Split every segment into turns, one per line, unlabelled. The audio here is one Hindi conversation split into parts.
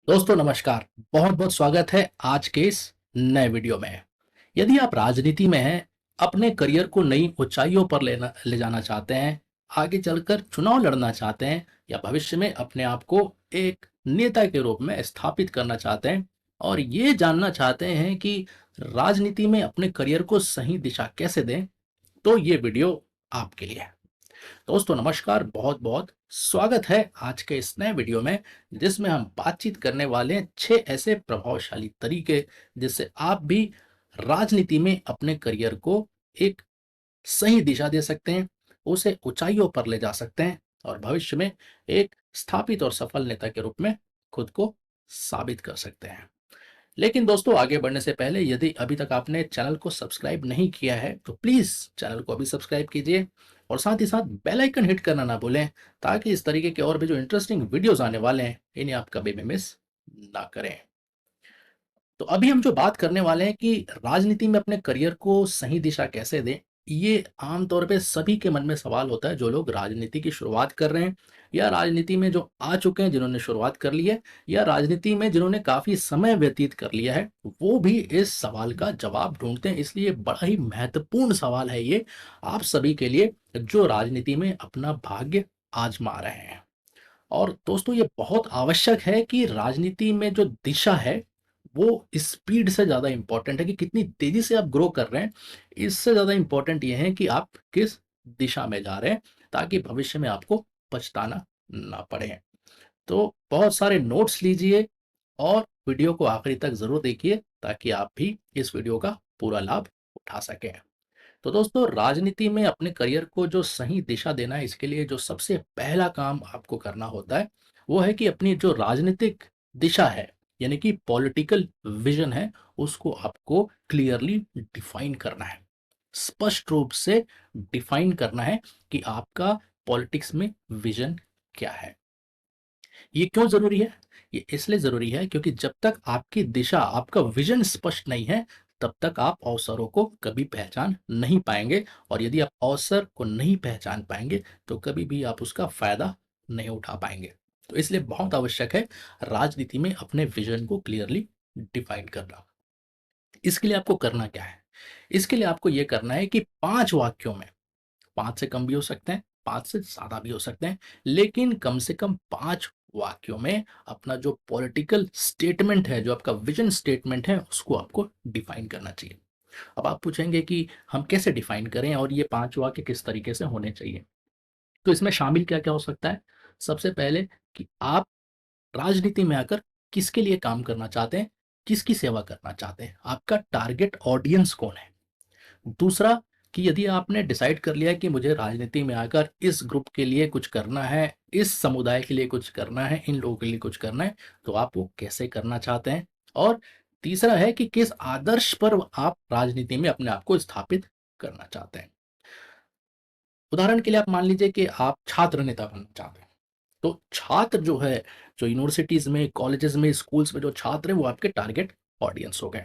दोस्तों नमस्कार। बहुत बहुत स्वागत है आज के इस नए वीडियो में। यदि आप राजनीति में हैं, अपने करियर को नई ऊंचाइयों पर ले जाना चाहते हैं, आगे चलकर चुनाव लड़ना चाहते हैं या भविष्य में अपने आप को एक नेता के रूप में स्थापित करना चाहते हैं और ये जानना चाहते हैं कि राजनीति में अपने करियर को सही दिशा कैसे दें, तो ये वीडियो आपके लिए है। दोस्तों नमस्कार, बहुत बहुत स्वागत है आज के इस नए वीडियो में, जिसमें हम बातचीत करने वाले हैं 6 ऐसे प्रभावशाली तरीके जिससे आप भी राजनीति में अपने करियर को एक सही दिशा दे सकते हैं, उसे ऊंचाइयों पर ले जा सकते हैं और भविष्य में एक स्थापित और सफल नेता के रूप में खुद को साबित कर सकते हैं। लेकिन दोस्तों आगे बढ़ने से पहले यदि अभी तक आपने चैनल को सब्सक्राइब नहीं किया है तो प्लीज़ चैनल को अभी सब्सक्राइब कीजिए और साथ ही साथ बेल आइकन हिट करना ना भूलें, ताकि इस तरीके के और भी जो इंटरेस्टिंग वीडियोस आने वाले हैं इन्हें आप कभी भी मिस ना करें। तो अभी हम जो बात करने वाले हैं कि राजनीति में अपने करियर को सही दिशा कैसे दें, ये आमतौर पे सभी के मन में सवाल होता है जो लोग राजनीति की शुरुआत कर रहे हैं या राजनीति में जो आ चुके हैं, जिन्होंने शुरुआत कर ली है या राजनीति में जिन्होंने काफ़ी समय व्यतीत कर लिया है, वो भी इस सवाल का जवाब ढूँढते हैं। इसलिए बड़ा ही महत्वपूर्ण सवाल है ये आप सभी के लिए जो राजनीति में अपना भाग्य आज़मा रहे हैं। और दोस्तों ये बहुत आवश्यक है कि राजनीति में जो दिशा है, वो स्पीड से ज़्यादा इम्पोर्टेंट है कि कितनी तेज़ी से आप ग्रो कर रहे हैं, इससे ज़्यादा इम्पोर्टेंट ये है कि आप किस दिशा में जा रहे हैं, ताकि भविष्य में आपको पछताना ना पड़े। तो बहुत सारे नोट्स लीजिए और वीडियो को आखिरी तक ज़रूर देखिए ताकि आप भी इस वीडियो का पूरा लाभ उठा सकें। तो दोस्तों राजनीति में अपने करियर को जो सही दिशा देना है, इसके लिए जो सबसे पहला काम आपको करना होता है वो है कि अपनी जो राजनीतिक दिशा है, यानी कि पॉलिटिकल विजन है, उसको आपको क्लियरली डिफाइन करना है। स्पष्ट रूप से डिफाइन करना है कि आपका पॉलिटिक्स में विजन क्या है। ये क्यों ज़रूरी है? ये इसलिए ज़रूरी है क्योंकि जब तक आपकी दिशा, आपका विज़न स्पष्ट नहीं है, तब तक आप अवसरों को कभी पहचान नहीं पाएँगे और यदि आप अवसर को नहीं पहचान पाएँगे, तो कभी भी आप उसका फ़ायदा नहीं उठा पाएँगे। तो इसलिए बहुत आवश्यक है राजनीति में अपने विज़न को क्लियरली डिफ़ाइन करना। इसके लिए आपको करना क्या है? इसके लिए आपको ये करना है कि 5 वाक्यों में, 5 से कम भी हो सकते हैं, 5 से ज़्यादा भी हो सकते हैं, लेकिन कम से कम 5 वाक्यों में अपना जो पॉलिटिकल स्टेटमेंट है, जो आपका विज़न स्टेटमेंट है, उसको आपको डिफ़ाइन करना चाहिए। अब आप पूछेंगे कि हम कैसे डिफ़ाइन करें और ये 5 वाक्य किस तरीके से होने चाहिए? तो इसमें शामिल क्या-क्या हो सकता है? सबसे पहले कि आप राजनीति में आकर किसके लिए काम करना चाहते हैं? किसकी सेवा करना चाहते हैं? आपका टारगेट ऑडियंस कौन है? दूसरा कि यदि आपने डिसाइड कर लिया कि मुझे राजनीति में आकर इस ग्रुप के लिए कुछ करना है, इस समुदाय के लिए कुछ करना है, इन लोगों के लिए कुछ करना है, तो आप वो कैसे करना चाहते हैं? और तीसरा है कि किस आदर्श पर आप राजनीति में अपने आप को स्थापित करना चाहते हैं। उदाहरण के लिए आप मान लीजिए कि आप छात्र नेता बनना चाहते हैं। तो छात्र जो है, जो यूनिवर्सिटीज़ में, कॉलेजेस में, स्कूल्स में जो छात्र हैं, वो आपके टारगेट ऑडियंस हो गए।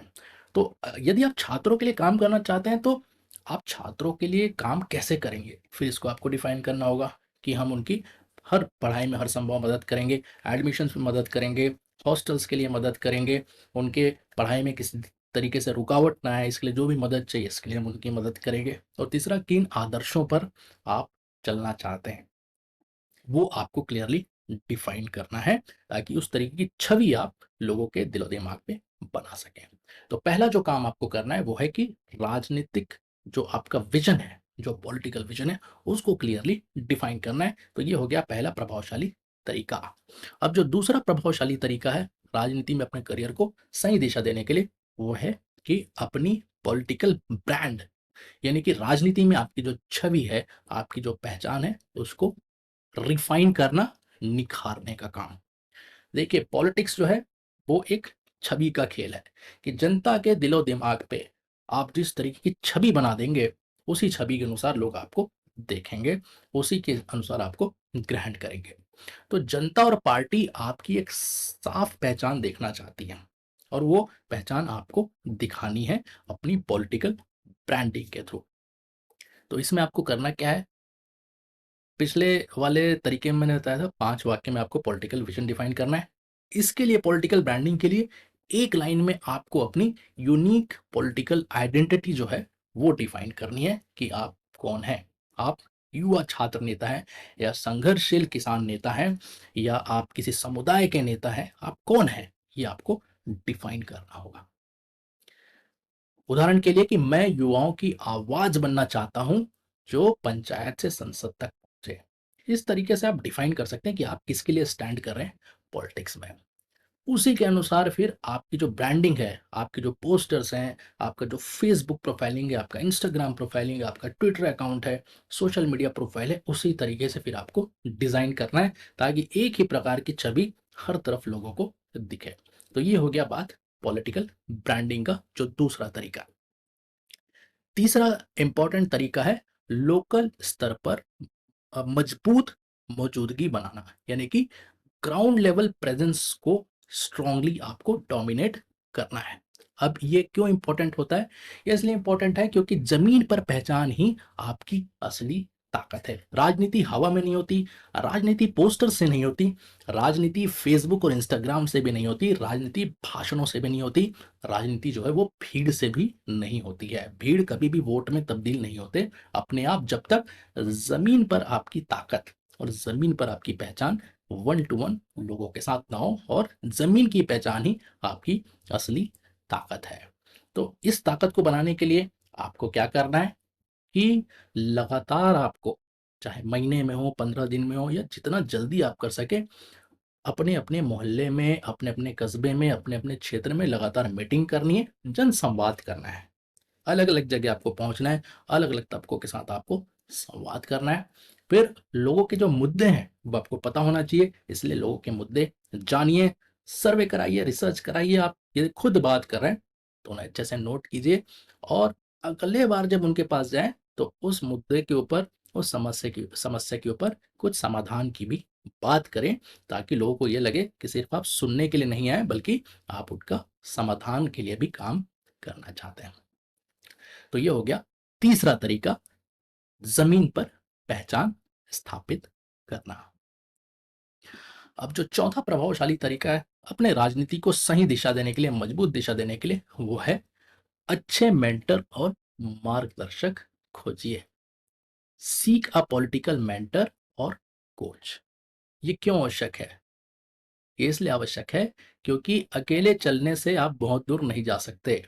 तो यदि आप छात्रों के लिए काम करना चाहते हैं, तो आप छात्रों के लिए काम कैसे करेंगे? फिर इसको आपको डिफ़ाइन करना होगा कि हम उनकी हर पढ़ाई में हर संभव मदद करेंगे, एडमिशन्स में मदद करेंगे, हॉस्टल्स के लिए मदद करेंगे, उनके पढ़ाई में किसी तरीके से रुकावट ना आए, इसके लिए जो भी मदद चाहिए, इसके लिए हम उनकी मदद करेंगे। और तीसरा, किन आदर्शों पर आप चलना चाहते हैं? वो आपको क्लियरली डिफाइन करना है, ताकि उस तरीके की छवि आप लोगों के दिलो-दिमाग में बना सकें। तो पहला जो काम आपको करना है वो है कि राजनीतिक जो आपका विज़न है, जो पॉलिटिकल विज़न है, उसको क्लियरली डिफाइन करना है। तो ये हो गया पहला प्रभावशाली तरीका। अब जो दूसरा प्रभावशाली तरीका है राजनीति में अपने करियर को सही दिशा देने के लिए, वो है कि अपनी पॉलिटिकल ब्रांड, यानी कि राजनीति में आपकी जो छवि है, आपकी जो पहचान है, उसको रिफाइन करना, निखारने का काम। देखिए पॉलिटिक्स जो है वो एक छवि का खेल है कि जनता के दिलो-दिमाग पे आप जिस तरीके की छवि बना देंगे, उसी छवि के अनुसार लोग आपको देखेंगे, उसी के अनुसार आपको ग्रहण करेंगे। तो जनता और पार्टी आपकी एक साफ पहचान देखना चाहती है और वो पहचान आपको दिखानी है अपनी पॉलिटिकल ब्रांडिंग के थ्रू। तो इसमें आपको करना क्या है? पिछले वाले तरीके में मैंने बताया था 5 वाक्य में आपको पॉलिटिकल विज़न डिफाइन करना है। इसके लिए पॉलिटिकल ब्रांडिंग के लिए एक लाइन में आपको अपनी यूनिक पॉलिटिकल आइडेंटिटी जो है वो डिफाइन करनी है कि आप कौन हैं। आप युवा छात्र नेता हैं या संघर्षशील किसान नेता हैं या आप किसी समुदाय के नेता हैं, आप कौन हैं ये आपको डिफाइन करना होगा। उदाहरण के लिए कि मैं युवाओं की आवाज बनना चाहता हूं जो पंचायत से संसद तक पहुंचे। इस तरीके से आप डिफाइन कर सकते हैं कि आप किसके लिए स्टैंड कर रहे हैं पॉलिटिक्स में। उसी के अनुसार फिर आपकी जो ब्रांडिंग है, आपके जो पोस्टर्स हैं, आपका जो फेसबुक प्रोफाइलिंग है, आपका इंस्टाग्राम प्रोफाइलिंग है, आपका ट्विटर अकाउंट है, सोशल मीडिया प्रोफाइल है, उसी तरीके से फिर आपको डिजाइन करना है ताकि एक ही प्रकार की छवि हर तरफ लोगों को दिखे। तो ये हो गया बात पॉलिटिकल ब्रांडिंग का जो दूसरा तरीका। तीसरा इंपॉर्टेंट तरीका है लोकल स्तर पर मजबूत मौजूदगी बनाना, यानी कि ग्राउंड लेवल प्रेजेंस को स्ट्रांगली आपको डोमिनेट करना है। अब ये क्यों इंपॉर्टेंट होता है? ये इसलिए इंपॉर्टेंट है क्योंकि जमीन पर पहचान ही आपकी असली ताकत है। राजनीति हवा में नहीं होती, राजनीति पोस्टर से नहीं होती, राजनीति फेसबुक और इंस्टाग्राम से भी नहीं होती, राजनीति भाषणों से भी नहीं होती, राजनीति जो है वो भीड़ से भी नहीं होती है। भीड़ कभी भी वोट में तब्दील नहीं होते अपने आप, जब तक जमीन पर आपकी ताकत और जमीन पर आपकी पहचान वन टू वन लोगों के साथ ना हो, और जमीन की पहचान ही आपकी असली ताकत है। तो इस ताकत को बनाने के लिए आपको क्या करना है कि लगातार आपको, चाहे महीने में हो, 15 दिन में हो, या जितना जल्दी आप कर सके, अपने अपने मोहल्ले में, अपने अपने कस्बे में, अपने अपने क्षेत्र में लगातार मीटिंग करनी है, जन संवाद करना है। अलग अलग जगह आपको पहुंचना है, अलग अलग तबकों के साथ आपको संवाद करना है। फिर लोगों के जो मुद्दे हैं वो आपको पता होना चाहिए, इसलिए लोगों के मुद्दे जानिए, सर्वे कराइए, रिसर्च कराइए। आप ये खुद बात कर रहे हैं तो उन्हें अच्छे से नोट कीजिए, और अगले बार जब उनके पास जाएं तो उस मुद्दे के ऊपर, उस समस्या के ऊपर कुछ समाधान की भी बात करें, ताकि लोगों को ये लगे कि सिर्फ आप सुनने के लिए नहीं आए बल्कि आप उनका समाधान के लिए भी काम करना चाहते हैं। तो ये हो गया तीसरा तरीका, जमीन पर पहचान स्थापित करना। अब जो चौथा प्रभावशाली तरीका है अपने राजनीति को सही दिशा देने के लिए, मजबूत दिशा देने के लिए, वो है अच्छे मेंटर और मार्गदर्शक खोजिए। सीक अ पॉलिटिकल मेंटर और कोच। ये क्यों आवश्यक है? ये इसलिए आवश्यक है क्योंकि अकेले चलने से आप बहुत दूर नहीं जा सकते।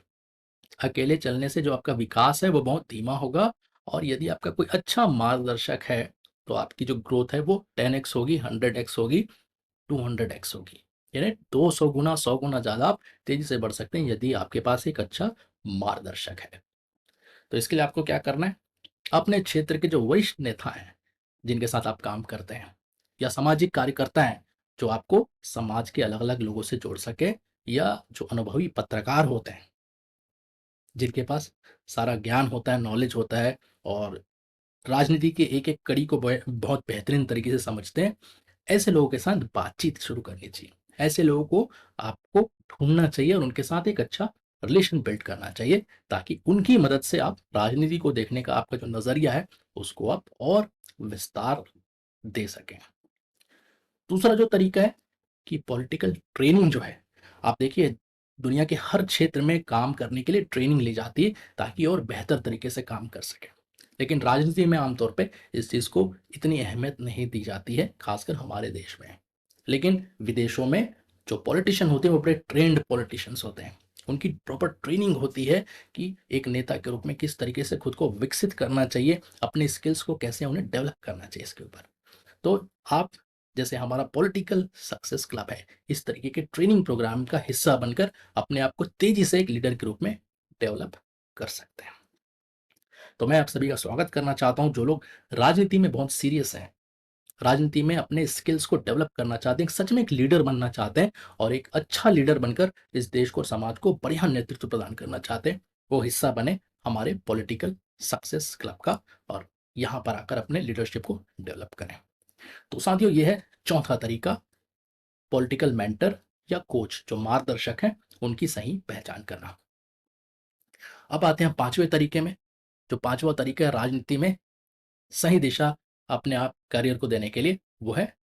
अकेले चलने से जो आपका विकास है वो बहुत धीमा होगा, और यदि आपका कोई अच्छा मार्गदर्शक है तो आपकी जो ग्रोथ है वो 10x होगी, 100x होगी, 200x होगी। यानी 200 गुना, 100 गुना ज़्यादा आप तेजी से बढ़ सकते हैं यदि आपके पास एक अच्छा मार्गदर्शक है। तो इसके लिए आपको क्या करना है? अपने क्षेत्र के जो वरिष्ठ नेता हैं, जिनके साथ आप काम करते हैं, या सामाजिक कार्यकर्ता हैं जो आपको समाज के अलग अलग लोगों से जोड़ सके, या जो अनुभवी पत्रकार होते हैं जिनके पास सारा ज्ञान होता है, नॉलेज होता है, और राजनीति के एक एक कड़ी को बहुत बेहतरीन तरीके से समझते हैं, ऐसे लोगों के साथ बातचीत शुरू करनी चाहिए। ऐसे लोगों को आपको ढूंढना चाहिए और उनके साथ एक अच्छा रिलेशन बिल्ड करना चाहिए, ताकि उनकी मदद से आप राजनीति को देखने का आपका जो नजरिया है उसको आप और विस्तार दे सकें। दूसरा जो तरीका है कि पॉलिटिकल ट्रेनिंग जो है, आप देखिए दुनिया के हर क्षेत्र में काम करने के लिए ट्रेनिंग ली जाती है ताकि और बेहतर तरीके से काम कर सके। लेकिन राजनीति में आमतौर पे इस चीज़ को इतनी अहमियत नहीं दी जाती है, खासकर हमारे देश में। लेकिन विदेशों में जो पॉलिटिशियन होते हैं वो बड़े ट्रेंड पॉलिटिशियंस होते हैं। उनकी प्रॉपर ट्रेनिंग होती है कि एक नेता के रूप में किस तरीके से खुद को विकसित करना चाहिए, अपने स्किल्स को कैसे उन्हें डेवलप करना चाहिए इसके ऊपर। तो आप, जैसे हमारा पॉलिटिकल सक्सेस क्लब है, इस तरीके के ट्रेनिंग प्रोग्राम का हिस्सा बनकर अपने आप को तेजी से एक लीडर के रूप में डेवलप कर सकते हैं। तो मैं आप सभी का स्वागत करना चाहता हूं, जो लोग राजनीति में बहुत सीरियस हैं, राजनीति में अपने स्किल्स को डेवलप करना चाहते हैं, सच में एक लीडर बनना चाहते हैं, और एक अच्छा लीडर बनकर इस देश को, समाज को बढ़िया नेतृत्व प्रदान करना चाहते हैं, वो हिस्सा बने हमारे पॉलिटिकल सक्सेस क्लब का, और यहाँ पर आकर अपने लीडरशिप को डेवलप करें। तो साथियों, ये है चौथा तरीका, पॉलिटिकल मेंटर या कोच, जो मार्गदर्शक हैं, उनकी सही पहचान करना। अब आते हैं पांचवें तरीके में। जो पांचवा तरीका है राजनीति में सही दिशा अपने आप करियर को देने के लिए, वो है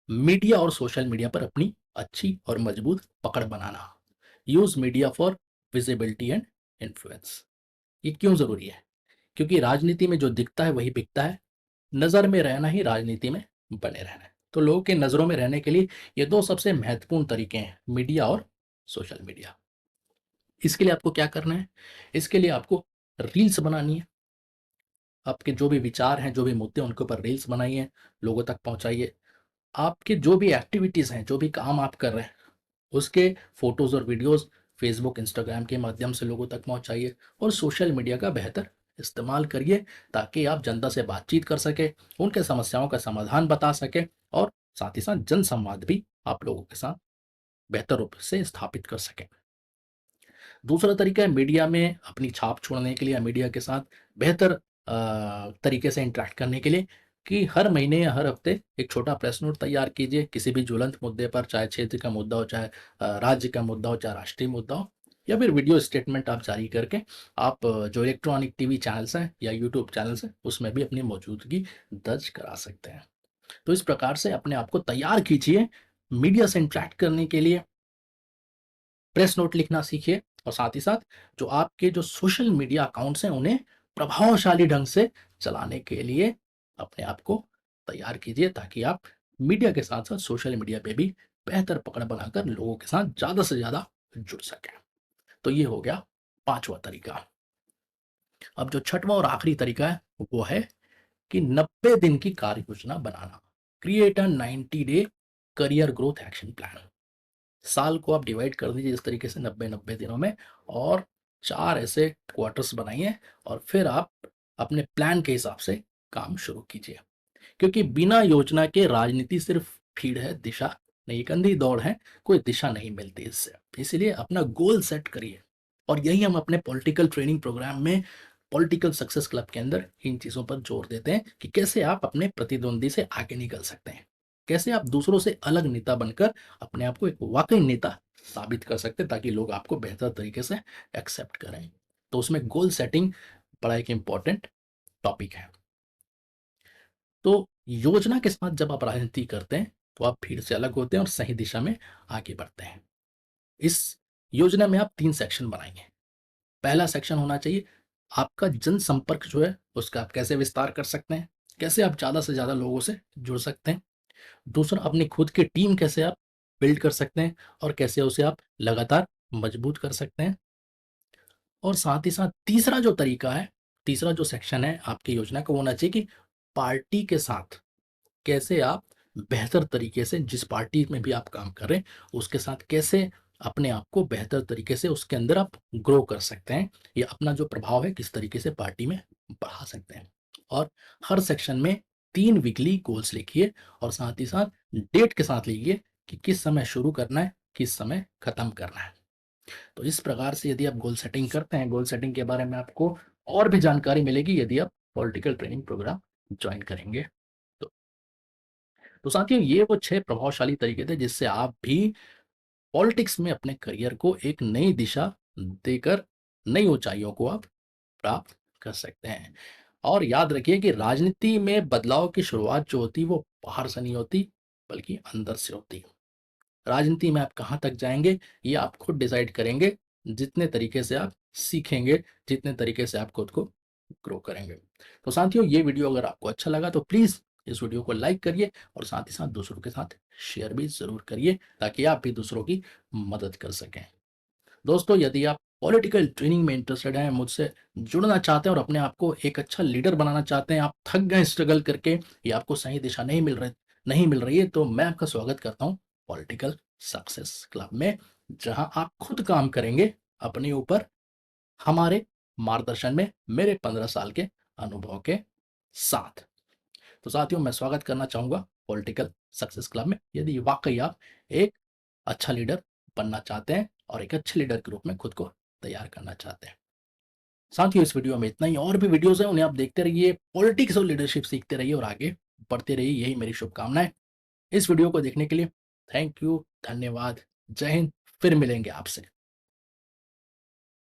मीडिया और सोशल मीडिया पर अपनी अच्छी और मजबूत पकड़ बनाना। Use media for visibility and influence. ये क्यों जरूरी है? क्योंकि राजनीति में जो दिखता है वही बिकता है। नजर में रहना ही राजनीति में बने रहना है। तो लोगों के नजरों में रहने के लिए ये दो सबसे महत्वपूर्ण तरीके हैं, मीडिया और सोशल मीडिया। इसके लिए आपको क्या करना है? इसके लिए आपको रील्स बनानी है। आपके जो भी विचार हैं, जो भी मुद्दे हैं, उनके ऊपर रील्स बनाइए, लोगों तक पहुंचाइए। आपके जो भी एक्टिविटीज हैं, जो भी काम आप कर रहे हैं, उसके फोटोज और वीडियोस फेसबुक, इंस्टाग्राम के माध्यम से लोगों तक पहुंचाइए। और सोशल मीडिया का बेहतर इस्तेमाल करिए ताकि आप जनता से बातचीत कर सके, उनके समस्याओं का समाधान बता सके और साथ ही साथ जन संवाद भी आप लोगों के साथ बेहतर रूप से स्थापित कर सकें। दूसरा तरीका है मीडिया में अपनी छाप छोड़ने के लिए या मीडिया के साथ बेहतर तरीके से इंटरेक्ट करने के लिए कि हर महीने या हर हफ्ते एक छोटा प्रेस नोट तैयार कीजिए किसी भी ज्वलंत मुद्दे पर, चाहे क्षेत्र का मुद्दा हो, चाहे राज्य का मुद्दा हो, चाहे राष्ट्रीय मुद्दा हो, या फिर वीडियो स्टेटमेंट आप जारी करके आप जो इलेक्ट्रॉनिक टीवी चैनल्स हैं या यूट्यूब चैनल्स हैं उसमें भी अपनी मौजूदगी दर्ज करा सकते हैं। तो इस प्रकार से अपने आप को तैयार कीजिए मीडिया से इंटरेक्ट करने के लिए। प्रेस नोट लिखना सीखिए और साथ ही साथ जो आपके जो सोशल मीडिया अकाउंट्स हैं उन्हें प्रभावशाली ढंग से चलाने के लिए अपने आप को तैयार कीजिए ताकि आप मीडिया के साथ साथ सोशल मीडिया पे भी बेहतर पकड़ बनाकर लोगों के साथ ज़्यादा से ज़्यादा जुड़ सकें। तो ये हो गया पांचवा तरीका। अब जो छठवां और आखिरी तरीका है वो है कि 90 दिन की कार्य योजना बनाना। Create a 90 day career growth action plan. साल को आप डिवाइड कर दीजिए इस तरीके से 90-90 दिनों में और 4 ऐसे क्वार्टर्स बनाइए और फिर आप अपने प्लान के हिसाब से काम शुरू कीजिए। क्योंकि बिना योजना के राजनीति सिर्फ भीड़ है, दिशा नहीं, एक अंधी दौड़ है, कोई दिशा नहीं मिलती इससे। इसीलिए अपना गोल सेट करिए और यही हम अपने पॉलिटिकल ट्रेनिंग प्रोग्राम में पॉलिटिकल सक्सेस क्लब के अंदर इन चीज़ों पर जोर देते हैं कि कैसे आप अपने प्रतिद्वंदी से आगे निकल सकते हैं, कैसे आप दूसरों से अलग नेता बनकर अपने आप को एक वाकई नेता साबित कर सकते हैं ताकि लोग आपको बेहतर तरीके से एक्सेप्ट करें। तो उसमें गोल सेटिंग बड़ा एक इंपॉर्टेंट टॉपिक है। तो योजना के साथ जब आप राजनीति करते हैं तो आप भीड़ से अलग होते हैं और सही दिशा में आगे बढ़ते हैं। इस योजना में आप 3 सेक्शन बनाएंगे। पहला सेक्शन होना चाहिए आपका जनसंपर्क जो है उसका आप कैसे विस्तार कर सकते हैं, कैसे आप ज़्यादा से ज़्यादा लोगों से जुड़ सकते हैं। दूसरा, अपनी खुद की टीम कैसे आप बिल्ड कर सकते हैं और कैसे उसे आप लगातार मजबूत कर सकते हैं। और साथ ही साथ तीसरा जो तरीका है, तीसरा जो सेक्शन है आपकी योजना का, वो होना चाहिए कि पार्टी के साथ कैसे आप बेहतर तरीके से, जिस पार्टी में भी आप काम कर रहे हैं उसके साथ कैसे अपने आप को बेहतर तरीके से उसके अंदर आप ग्रो कर सकते हैं या अपना जो प्रभाव है किस तरीके से पार्टी में बढ़ा सकते हैं। और हर सेक्शन में 3 वीकली गोल्स लिखिए और साथ ही साथ डेट के साथ लिखिए कि किस समय शुरू करना है, किस समय खत्म करना है। तो इस प्रकार से यदि आप गोल सेटिंग करते हैं, गोल सेटिंग के बारे में आपको और भी जानकारी मिलेगी यदि आप पॉलिटिकल ट्रेनिंग प्रोग्राम ज्वाइन करेंगे। तो साथियों, ये वो 6 प्रभावशाली तरीके थे जिससे आप भी पॉलिटिक्स में अपने करियर को एक नई दिशा देकर नई ऊंचाइयों को आप प्राप्त कर सकते हैं। और याद रखिए कि राजनीति में बदलाव की शुरुआत जो होती है वो बाहर से नहीं होती बल्कि अंदर से होती है। राजनीति में आप कहाँ तक जाएंगे ये आप खुद डिसाइड करेंगे, जितने तरीके से आप सीखेंगे, जितने तरीके से आप खुद को ग्रो करेंगे। तो साथियों, ये वीडियो अगर आपको अच्छा लगा तो प्लीज़ इस वीडियो को लाइक करिए और साथ ही साथ दूसरों के साथ शेयर भी ज़रूर करिए ताकि आप भी दूसरों की मदद कर सकें। दोस्तों, यदि आप पॉलिटिकल ट्रेनिंग में इंटरेस्टेड हैं, मुझसे जुड़ना चाहते हैं और अपने आप को एक अच्छा लीडर बनाना चाहते हैं, आप थक गए स्ट्रगल करके या आपको सही दिशा नहीं मिल रही है, तो मैं आपका स्वागत करता हूँ पॉलिटिकल सक्सेस क्लब में, जहां आप खुद काम करेंगे अपने ऊपर, हमारे मार्गदर्शन में, मेरे 15 साल के अनुभव के साथ। तो साथियों, मैं स्वागत करना चाहूंगा पॉलिटिकल सक्सेस क्लब में यदि वाकई आप एक अच्छा लीडर बनना चाहते हैं और एक अच्छे लीडर के रूप में खुद को तैयार करना चाहते हैं। साथियों, इस वीडियो में इतना ही। और भी वीडियोस हैं, उन्हें आप देखते रहिए, पॉलिटिक्स और लीडरशिप सीखते रहिए और आगे बढ़ते रहिए, यही मेरी शुभकामनाएं। इस वीडियो को देखने के लिए थैंक यू, धन्यवाद, जय हिंद। फिर मिलेंगे आपसे।